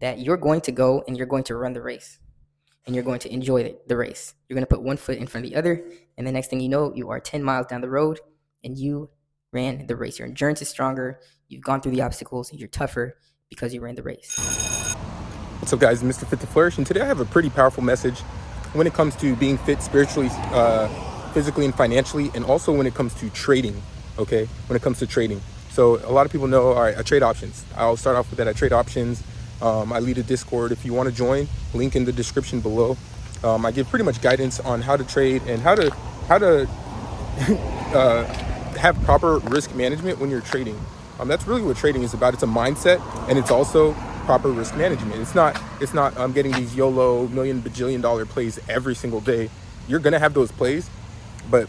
that you're going to go and you're going to run the race and you're going to enjoy the race. You're going to put one foot in front of the other, and the next thing you know, you are 10 miles down the road and you ran the race. Your endurance is stronger, you've gone through the obstacles, you're tougher because you ran the race. What's up, guys? Mr. Fit to Flourish, and today I have a pretty powerful message when it comes to being fit spiritually, physically, and financially, and also when it comes to trading. Okay, when it comes to trading. So a lot of people know, all right, I trade options. I'll start off with that. I trade options. I lead a Discord. If you want to join, link in the description below. I give pretty much guidance on how to trade and how to have proper risk management when you're trading. That's really what trading is about. It's a mindset, and it's also proper risk management. It's not getting these YOLO million bajillion dollar plays every single day. You're gonna have those plays, but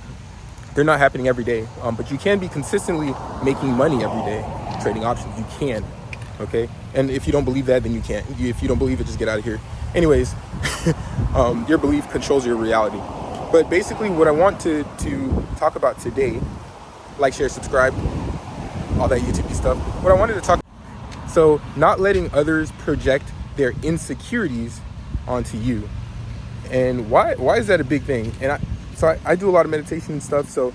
they're not happening every day. But you can be consistently making money every day trading options. You can, okay? And if you don't believe that, then you can't. If you don't believe it, just get out of here. Anyways, your belief controls your reality. But basically what I want to talk about today, like, share, subscribe, all that YouTube stuff. What I wanted to talk, so not letting others project their insecurities onto you. And why is that a big thing? And I do a lot of meditation and stuff. So,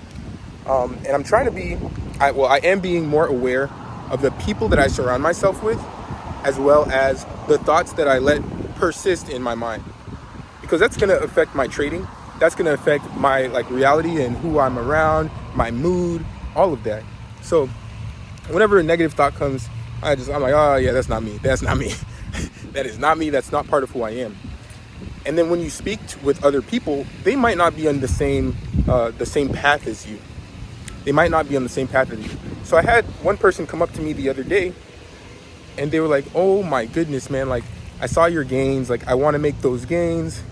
and I'm trying to be, I am being more aware of the people that I surround myself with, as well as the thoughts that I let persist in my mind, because that's going to affect my trading. That's going to affect my reality and who I'm around, my mood, all of that. So whenever a negative thought comes, I'm like, oh yeah, that's not me. That's not me. That is not me. That's not part of who I am. And then when you speak with other people, they might not be on the same path as you. They might not be on the same path as you. So I had one person come up to me the other day, and they were like, oh my goodness, man, I saw your gains. I want to make those gains,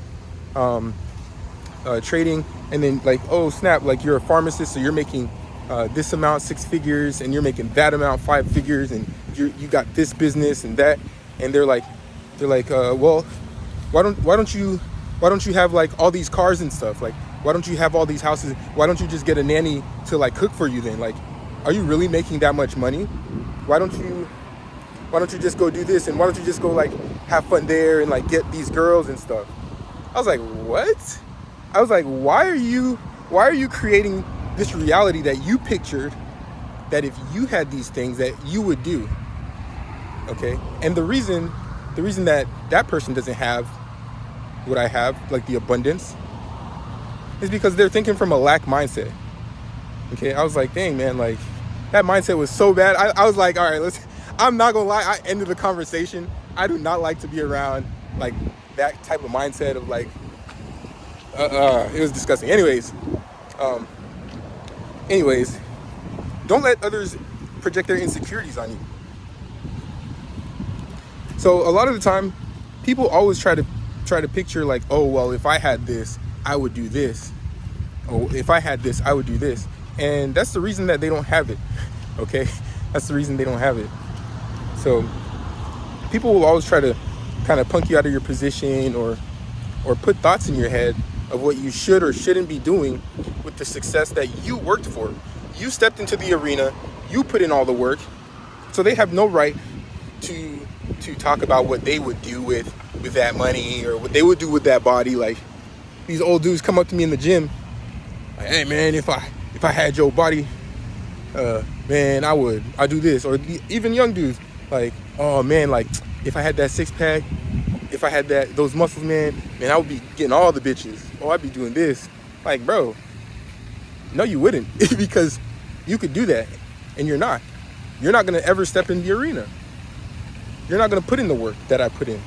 trading. And then oh snap, you're a pharmacist, so you're making this amount, 6 figures, and you're making that amount, 5 figures, and you got this business and that. And they're like, well, why don't you have all these cars and stuff? Why don't you have all these houses? Why don't you just get a nanny to cook for you then? Are you really making that much money? Why don't you just go do this? And why don't you just go have fun there and get these girls and stuff? I was like, what? I was like, why are you creating this reality that you pictured that if you had these things that you would do? Okay. And the reason that person doesn't have what I have, the abundance, is because they're thinking from a lack mindset. Okay. I was like, dang, man, that mindset was so bad. I was like, all right, I'm not gonna lie, I ended the conversation. I do not like to be around that type of mindset of it was disgusting. Anyways, don't let others project their insecurities on you. So a lot of the time, people always try to picture oh well, if I had this, I would do this. Oh, if I had this, I would do this. And that's the reason that they don't have it. Okay, that's the reason they don't have it. So people will always try to kind of punk you out of your position or put thoughts in your head of what you should or shouldn't be doing with the success that you worked for. You stepped into the arena, you put in all the work, so they have no right to talk about what they would do with that money or what they would do with that body. These old dudes come up to me in the gym, hey man, if I had your body, man, I'd do this. Or even young dudes, oh man, if I had that 6-pack, if I had those muscles, man, I would be getting all the bitches. Oh, I'd be doing this. Bro, no, you wouldn't, because you could do that, and you're not. You're not gonna ever step in the arena. You're not gonna put in the work that I put in.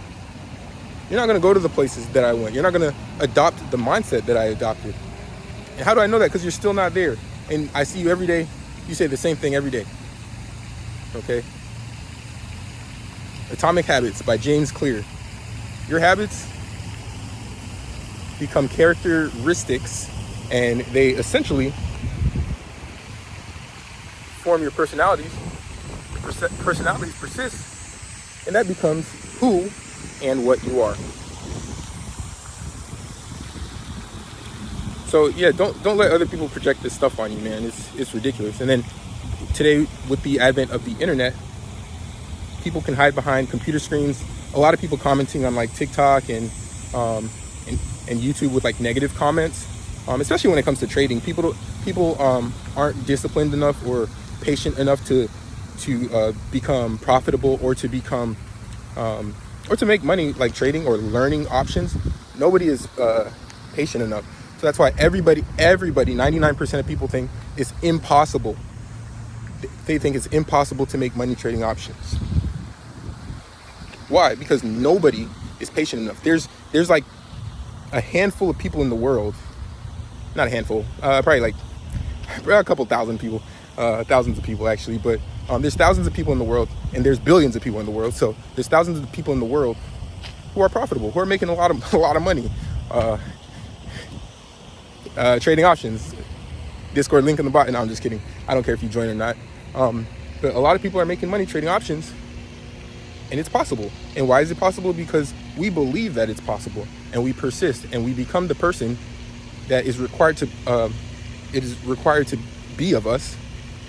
You're not gonna go to the places that I went. You're not gonna adopt the mindset that I adopted. And how do I know that? Because you're still not there. And I see you every day. You say the same thing every day. Okay? Atomic Habits by James Clear. Your habits become characteristics, and they essentially form your personalities. Personalities persist, and that becomes who and what you are. So yeah, don't let other people project this stuff on you, man. It's ridiculous. And then today, with the advent of the internet, people can hide behind computer screens a lot of people commenting on like TikTok um, and YouTube with like negative comments, especially when it comes to trading. People aren't disciplined enough or patient enough to become profitable or to become or to make money like trading or learning options. Nobody is patient enough. So that's why everybody, 99% of people think it's impossible. They think it's impossible to make money trading options. Why? Because nobody is patient enough. There's like a handful of people in the world, not a handful, probably like a couple thousand people, thousands of people actually, but there's thousands of people in the world, and there's billions of people in the world. So there's thousands of people in the world who are profitable, who are making a lot of money, trading options. Discord link in the bottom. No, I'm just kidding. I don't care if you join or not. But a lot of people are making money trading options, and it's possible. And why is it possible? Because we believe that it's possible, and we persist, and we become the person that is required to. It is required to be of us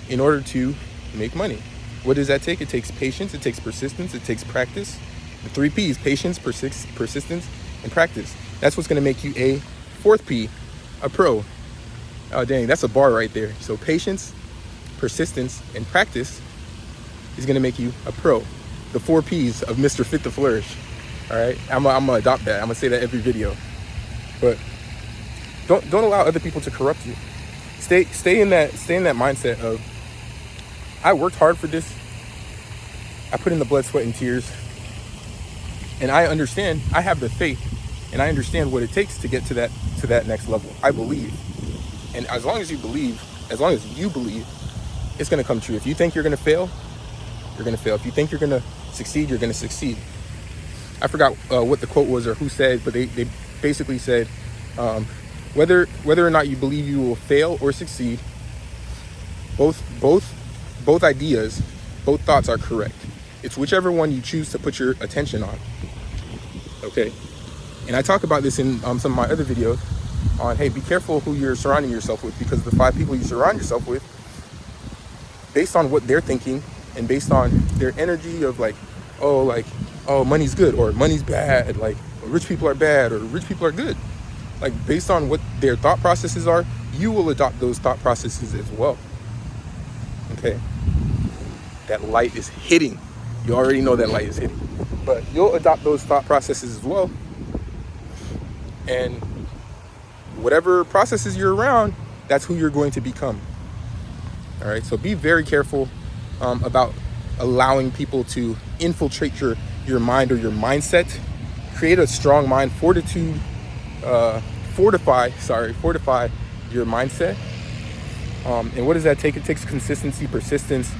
in order to make money. What does that take? It takes patience. It takes persistence. It takes practice. The 3 P's: patience, persistence, and practice. That's what's going to make you a 4th P, a pro. Oh dang, that's a bar right there. So patience, persistence, and practice is gonna make you a pro. The 4 P's of Mr. Fit to Flourish. All right, I'm gonna adopt that. I'm gonna say that every video. But don't allow other people to corrupt you. Stay in that mindset of, I worked hard for this. I put in the blood, sweat, and tears, and I understand. I have the faith, and I understand what it takes to get to that next level. I believe. And as long as you believe, it's going to come true. If you think you're going to fail, you're going to fail. If you think you're going to succeed, you're going to succeed. I forgot what the quote was or who said, but they basically said, whether or not you believe you will fail or succeed, both ideas, both thoughts are correct. It's whichever one you choose to put your attention on. Okay. And I talk about this in some of my other videos on, hey, be careful who you're surrounding yourself with, because the 5 people you surround yourself with, based on what they're thinking and based on their energy of like, oh, money's good or money's bad, like rich people are bad or rich people are good. Like based on what their thought processes are, you will adopt those thought processes as well. Okay. That light is hitting. You already know that light is hitting. But you'll adopt those thought processes as well. And whatever processes you're around, that's who you're going to become. All right, so be very careful about allowing people to infiltrate your mind or your mindset. Create a strong mind, fortify your mindset. And what does that take? It takes consistency, persistence.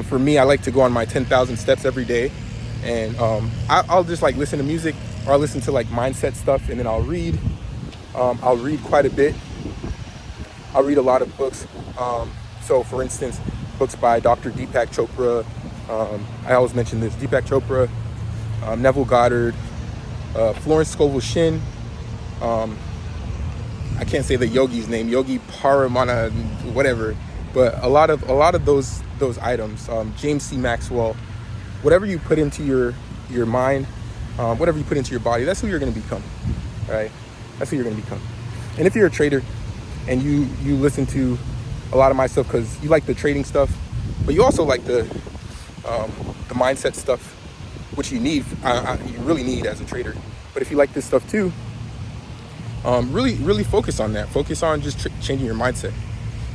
For me, I like to go on my 10,000 steps every day, and I'll just like listen to music, or I'll listen to like mindset stuff, and then I'll read. I'll read quite a bit. I'll read a lot of books. So for instance, books by Dr. Deepak Chopra. I always mention this: Deepak Chopra, Neville Goddard, Florence Scovel Shinn. I can't say the yogi's name, Yogi Paramana, whatever. But a lot of those items. James C. Maxwell. Whatever you put into your mind, whatever you put into your body, that's who you're going to become. Right? That's who you're going to become. And if you're a trader and you listen to a lot of my stuff because you like the trading stuff, but you also like the mindset stuff, which you need, you really need as a trader. But if you like this stuff too, really focus on that. Focus on just changing your mindset,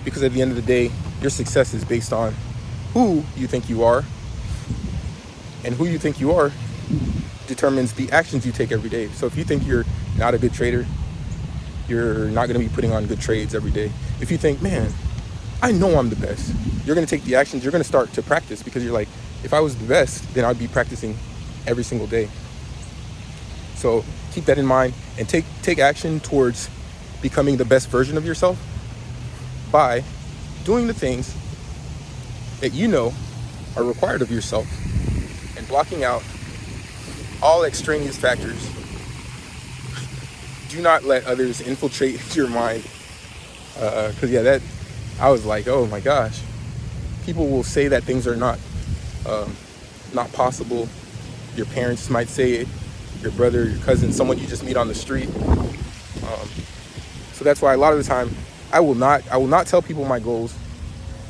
because at the end of the day, your success is based on who you think you are, and who you think you are determines the actions you take every day. So if you think you're not a good trader, you're not going to be putting on good trades every day. If you think, man, I know I'm the best, you're going to take the actions. You're going to start to practice, because you're like, if I was the best, then I'd be practicing every single day. So keep that in mind and take action towards becoming the best version of yourself by doing the things that you know are required of yourself and blocking out all extraneous factors. Do not let others infiltrate your mind. Because I was like, oh my gosh, people will say that things are not possible, Your parents might say it, your brother, your cousin, someone you just meet on the street. So that's why a lot of the time I will not tell people my goals.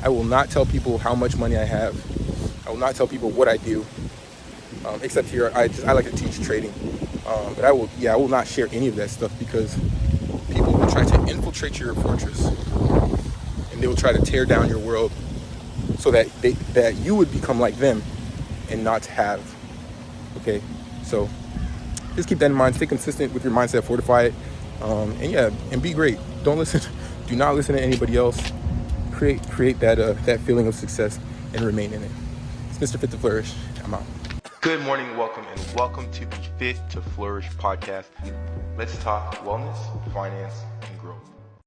I will not tell people how much money I have. I will not tell people what I do. Except here, I like to teach trading. But I will not share any of that stuff, because people will try to infiltrate your fortress, and they will try to tear down your world so that you would become like them and not have. Okay, so just keep that in mind. Stay consistent with your mindset, fortify it, and be great. Don't listen. Do not listen to anybody else. Create that feeling of success and remain in it. It's Mr. Fit to Flourish. I'm out. Good morning, welcome to the Fit to Flourish podcast. Let's talk wellness, finance,